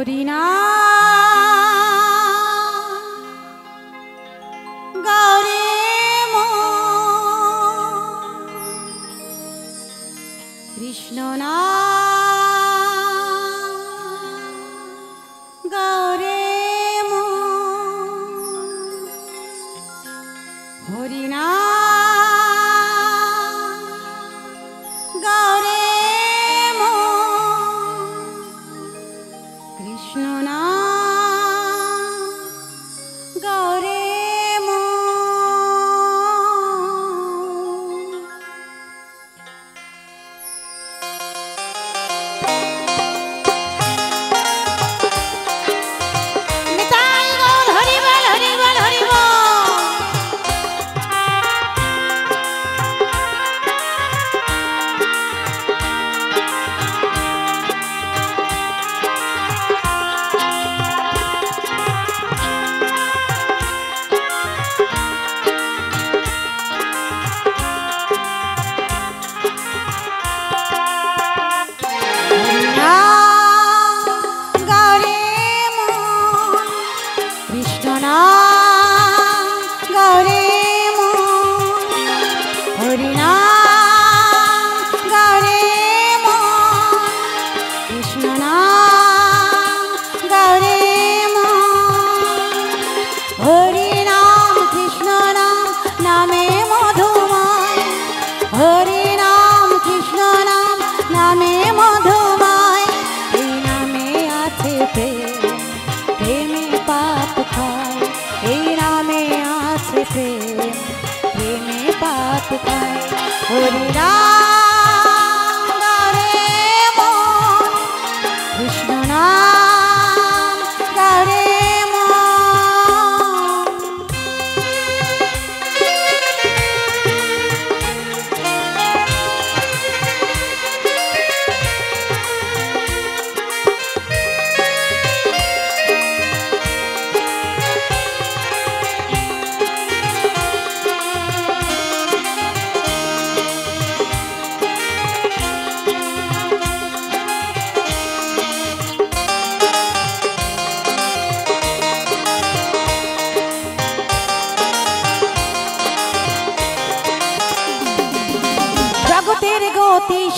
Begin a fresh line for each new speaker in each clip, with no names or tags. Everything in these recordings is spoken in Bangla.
হরিনাম গৌরে কৃষ্ণ নাম গৌরে হরিনাম গৌরে কৃষ্ণ নাম গৌরে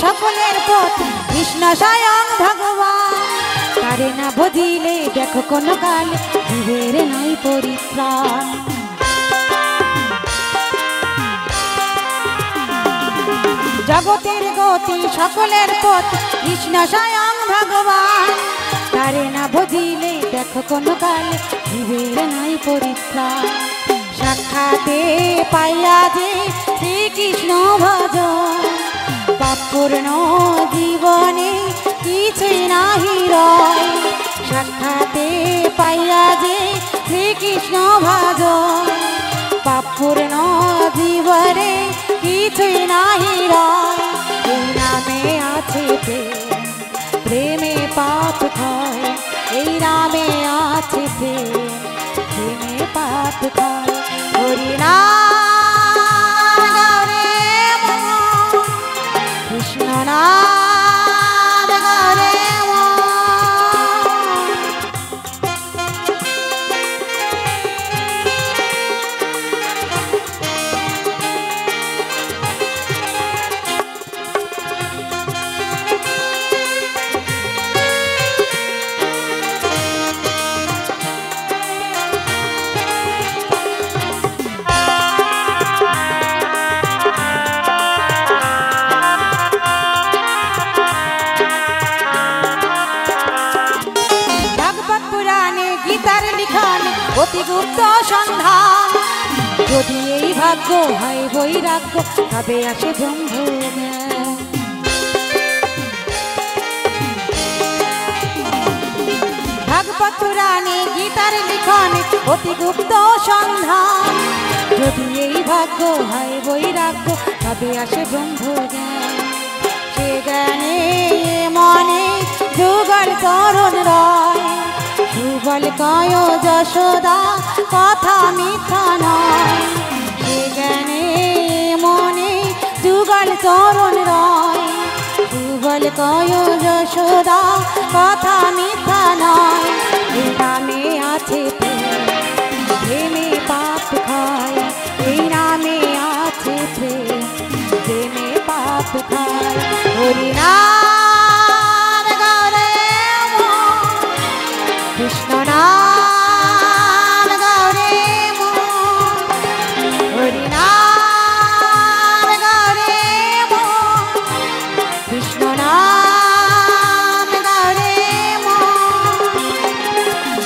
সকলের পথ কৃষ্ণ স্বয়ং ভগবান তারে না বুঝিলে দেখো কোন কালে জীবের নাই পরিত্রাণ জগতের গতি সকলের পথ কৃষ্ণ স্বয়ং ভগবান তারে না বুঝিলে দেখো কোন কালে জীবের নাই পরিত্রাণ সাক্ষাতে পাইয়া যে শ্রীকৃষ্ণ ভজন পূর্ণ জীবনে কিছুই নাহি রয় সাক্ষাতে পাইয়া যে শ্রীকৃষ্ণ ভজন পূর্ণ জীবনে কিছুই নাহি রয় এই নামে আছে প্রেমে পাপ ক্ষয় এই নামে আছে প্রেমে পাপ ক্ষয় হরিনাম অতিগুপ্ত সন্ধান যদি এই ভাগ্য হয় বৈরাগ্য তবে আসে ব্রহ্ম ভাগবত পুরাণে গীতার লিখনে অতিগুপ্ত সন্ধান যদি এই ভাগ্য হয় বৈরাগ্য তবে আসে ব্রহ্ম সে জ্ঞানে মনে যুগল তরুণ রয় সুবল কয় যশোদা কথা মিথ্যা নয় সে জ্ঞানে মনে যুগল তরুণ রয় পাগল কয় যশোদা কথা মিথ্যা নয় এই নামে আছে প্রেম প্রেমে পাপ খায় এই নামে আছে প্রেম প্রেমে পাপ খায় হরি নাম গৌরে মন কৃষ্ণ নাম গৌরে মন হরি নাম গৌরে মন কৃষ্ণ নাম গৌরে মন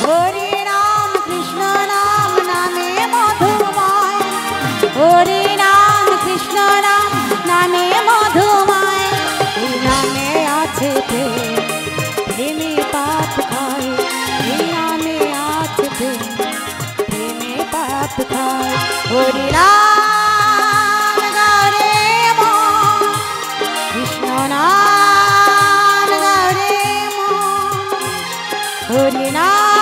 হরি নাম কৃষ্ণ নাম নামে মধুময় হরি নাম কৃষ্ণ নাম নামে মধুময় এই নামে আছে প্রেম প্রেমে পাপ খায় এই নামে আছে প্রেম প্রেমে পাপ খায় হরি নাম গৌরে মন কৃষ্ণ নাম গৌরে মন হরি নাম